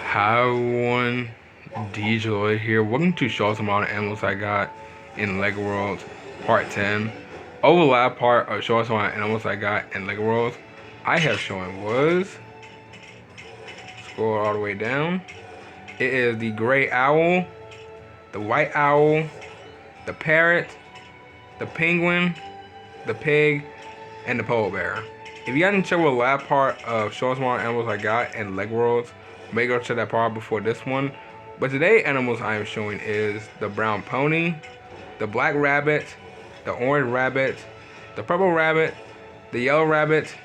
Hi everyone, DJ here. Welcome to Show Some Amount of Animals I Got in Lego Worlds Part 10. Over the last part of Show Some Amount of Animals I Got in Lego Worlds, I have shown was, scroll all the way down, it is the gray owl, the white owl, the parrot, the penguin, the pig, and the polar bear. If you guys didn't check out the last part of Show Some Amount of Animals I Got in Lego Worlds, make sure to check that part before this one. But today animals I am showing is the brown pony, the black rabbit, the orange rabbit, the purple rabbit, the yellow rabbit,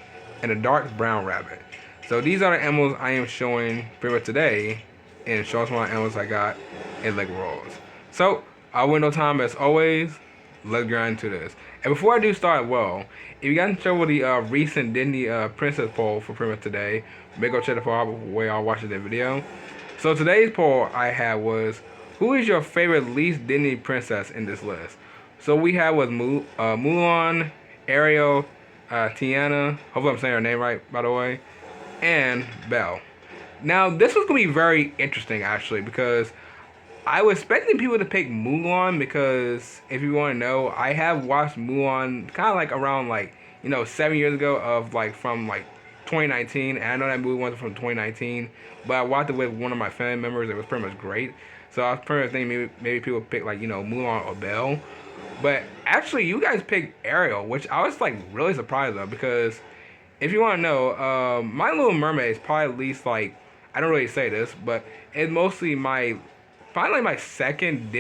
and the dark brown rabbit. So these are the animals I am showing pretty much today in Show Some Animals I Got in Lego Worlds. So I'll wait no time as always. Let's get into this. And before I do start, well, if you guys can show the recent Disney princess poll for pretty much today, make go check the poll out before y'all watching the video. So today's poll I had was, who is your favorite least Disney princess in this list? So we had was Mulan, Ariel, Tiana, hopefully I'm saying her name right by the way, and Belle. Now this was going to be very interesting actually because I was expecting people to pick Mulan because if you want to know, I have watched Mulan kind of like around 7 years ago of from 2019, and I know that movie wasn't from 2019, but I watched it with one of my family members. It was pretty much great. So I was pretty much thinking maybe people pick Mulan or Belle, but actually you guys picked Ariel, which I was really surprised of because if you want to know, My Little Mermaid is probably at least I don't really say this, but it's mostly probably my second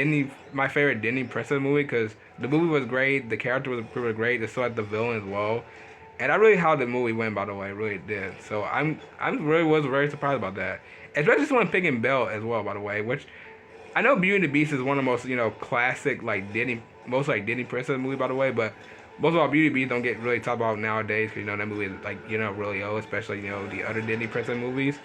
my favorite Disney princess movie because the movie was great, the character was pretty great, they still had the villain as well, and I really how the movie went by the way, I really did. So I really was very surprised about that, especially someone picking Belle as well by the way, which I know Beauty and the Beast is one of the most classic Disney Disney princess movie by the way, but most of our Beauty and the Beast don't get really talked about nowadays because that movie is really old, especially the other Disney princess movies.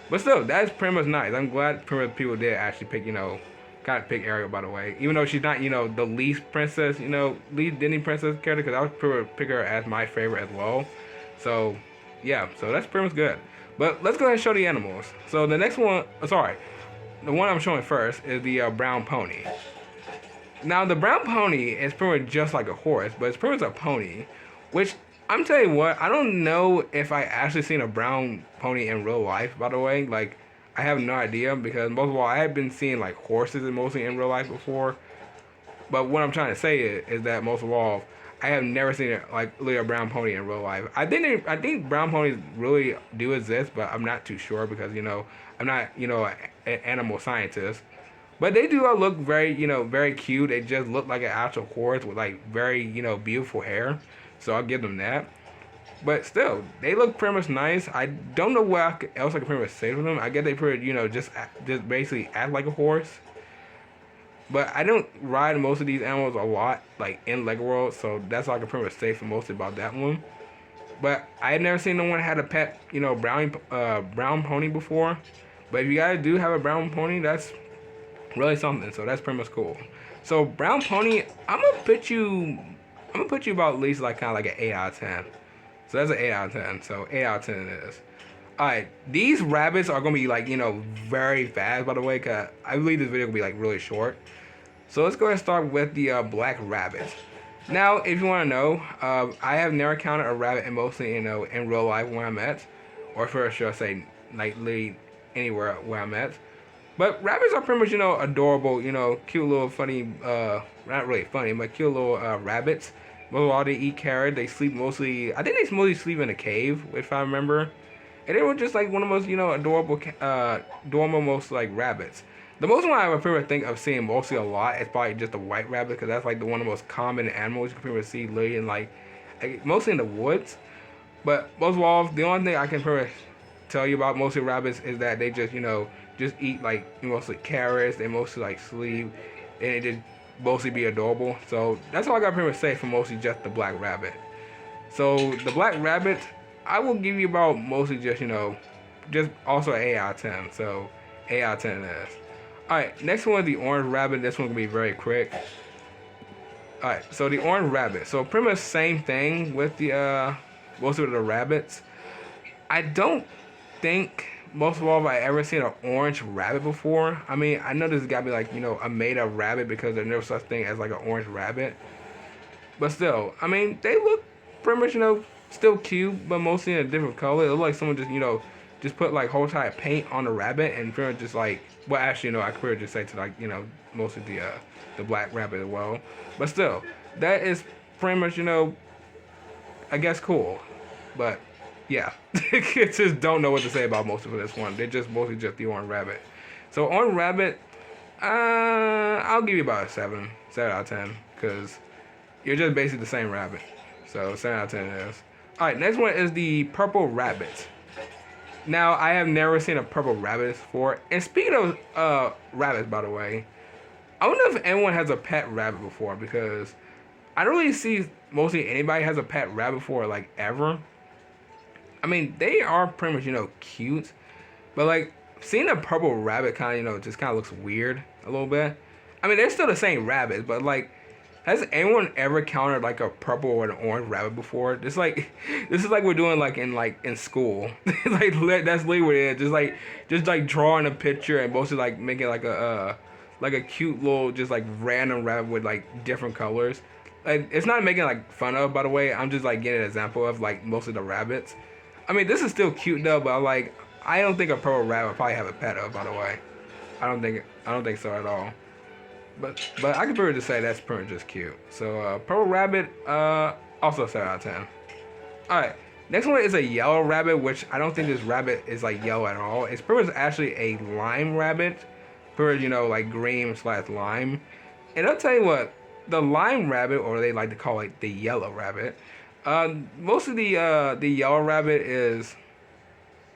But still, that's pretty much nice. I'm glad pretty much people did actually pick, kind of pick Ariel, by the way. Even though she's not, the least princess, lead Disney princess character, because I would pretty much pick her as my favorite as well. So, yeah, so that's pretty much good. But let's go ahead and show the animals. So the next one, the one I'm showing first is the brown pony. Now, the brown pony is pretty much just like a horse, but it's pretty much a pony, which I'm telling you what, I don't know if I actually seen a brown pony in real life, by the way. I have no idea because most of all, I have been seeing horses mostly in real life before. But what I'm trying to say is that most of all, I have never seen really a brown pony in real life. I think brown ponies really do exist, but I'm not too sure because I'm not an animal scientist. But they do look very very cute. They just look like an actual horse with very beautiful hair. So I'll give them that. But still, they look pretty much nice. I don't know what else I can pretty much say for them. I guess they pretty, just basically act like a horse. But I don't ride most of these animals a lot, in Lego World, so that's all I can pretty much say for mostly about that one. But I had never seen no one had a pet, brown pony before. But if you guys do have a brown pony, that's really something. So that's pretty much cool. So brown pony, I'm gonna put you about at least kind of like an 8 out of 10. So that's an 8 out of 10. So 8 out of 10 it is. Alright, these rabbits are going to be very fast by the way, because I believe this video will be really short. So let's go ahead and start with the black rabbit. Now, if you want to know, I have never encountered a rabbit in mostly, in real life where I'm at. Or for sure, say, literally anywhere where I'm at. But rabbits are pretty much, adorable, cute little funny, not really funny, but cute little rabbits. Most of all, they eat carrot. They sleep mostly, I think they mostly sleep in a cave, if I remember. And they were just one of the most, adorable most rabbits. The most one I would pretty much think of seeing mostly a lot is probably just the white rabbit, because that's the one of the most common animals you can pretty much see literally in mostly in the woods. But most of all, the only thing I can pretty much tell you about mostly rabbits is that they just, just eat mostly carrots. They mostly sleep, and it just mostly be adorable. So that's all I got pretty much say for mostly just the black rabbit. So the black rabbit, I will give you about mostly just just also an 8 out of 10. So 8 out of 10 it is. Alright, next one is the orange rabbit. This one will be very quick. Alright, so the orange rabbit. So pretty much same thing with the most of the rabbits. I don't think most of all have I ever seen an orange rabbit before. I mean, I know this has got to be like, you know, a made up rabbit because there's no such thing as like an orange rabbit. But still, I mean, they look pretty much, you know, still cute, but mostly in a different color. It looks like someone just, you know, just put like whole type of paint on the rabbit and pretty much just like, well, actually, you know, I could pretty just say to like, you know, mostly the black rabbit as well. But still, that is pretty much, you know, I guess cool. But yeah, kids just don't know what to say about most of this one. They're just mostly just the orange rabbit. So orange rabbit, I'll give you about a 7 out of 10, because you're just basically the same rabbit. So 7 out of 10 it is. Alright, next one is the purple rabbit. Now, I have never seen a purple rabbit before. And speaking of rabbits, by the way, I don't know if anyone has a pet rabbit before, because I don't really see mostly anybody has a pet rabbit before, like, ever. I mean, they are pretty much, you know, cute. But, like, seeing a purple rabbit kind of, you know, just kind of looks weird a little bit. I mean, they're still the same rabbits, but, like, has anyone ever counted like a purple or an orange rabbit before? This is like we're doing like in school. Like that's literally what it is. Just like drawing a picture and mostly like making like a cute little just like random rabbit with like different colors. Like it's not making like fun of, by the way. I'm just like getting an example of like most of the rabbits. I mean, this is still cute though, but like I don't think a purple rabbit would probably have a pet of, by the way. I don't think so at all. But I can pretty just say that's pretty just cute. So purple rabbit, also 7 out of 10. Alright, next one is a yellow rabbit, which I don't think this rabbit is like yellow at all. It's pretty much actually a lime rabbit. Pretty, you know, like green / lime. And I'll tell you what, the lime rabbit, or they like to call it the yellow rabbit, most of the yellow rabbit is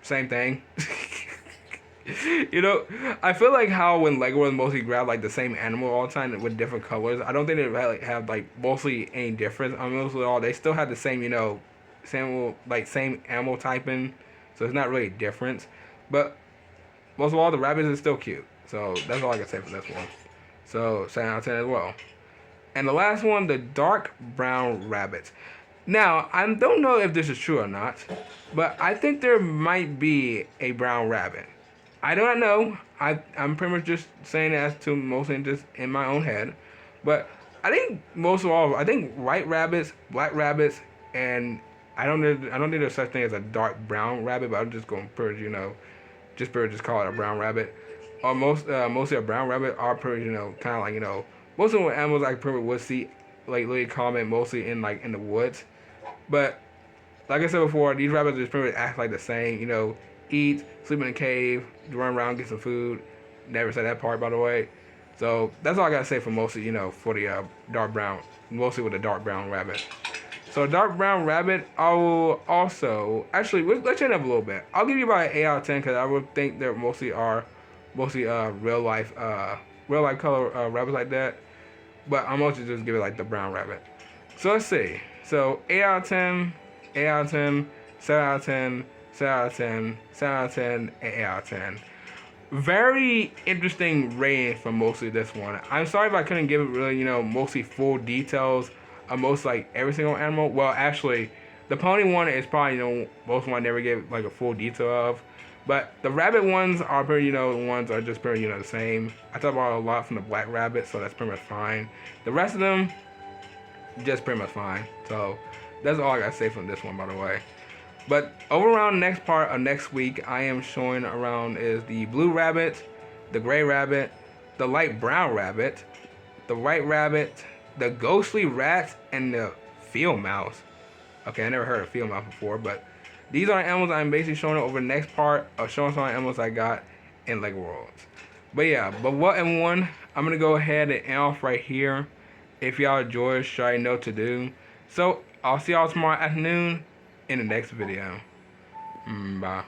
same thing. You know, I feel like how when Lego mostly grab like the same animal all the time with different colors, I don't think they really have like mostly any difference. I mean, mostly all they still have the same, you know, same animal typing, so it's not really a difference. But most of all, the rabbits is still cute. So that's all I can say for this one. So 7 out of 10 as well. And the last one, the dark brown rabbit. Now, I don't know if this is true or not, but I think there might be a brown rabbit. I do not know. I'm pretty much just saying that to mostly just in my own head. But I think most of all, I think white rabbits, black rabbits, and I don't think there's such thing as a dark brown rabbit, but I'm just going to pretty, you know, just call it a brown rabbit. Or mostly a brown rabbit are pretty, you know, kind of like, you know, most of the animals I pretty would see, like, literally common mostly in, like, in the woods. But like I said before, these rabbits just pretty much act like the same, you know, eat, sleep in a cave, run around, get some food. Never said that part, by the way. So that's all I gotta say for mostly, you know, for the dark brown, mostly with the dark brown rabbit. So dark brown rabbit, I will also, actually, let's change up a little bit. I'll give you about an 8 out of 10 because I would think they're mostly real life color rabbits like that. But I'm also just give it like the brown rabbit. So let's see. So 8 out of 10, 8 out of 10, 7 out of 10, 7 out of 10, 7 out of 10, and 8 out of 10. Very interesting rating for mostly this one. I'm sorry if I couldn't give it really, you know, mostly full details of most like every single animal. Well, actually, the pony one is probably, you know, most one I never gave like a full detail of. But the rabbit ones are pretty, you know, the ones are just pretty, you know, the same. I talk about a lot from the black rabbit, so that's pretty much fine. The rest of them, just pretty much fine. So that's all I gotta say from this one, by the way. But over around the next part of next week, I am showing around is the blue rabbit, the gray rabbit, the light brown rabbit, the white rabbit, the ghostly rat, and the field mouse. Okay, I never heard of field mouse before, but these are animals I'm basically showing over the next part of showing some animals I got in Lego Worlds. But yeah, but what and one, I'm going to go ahead and end off right here. If y'all enjoyed, sure I know what to do. So, I'll see y'all tomorrow afternoon in the next video. Bye.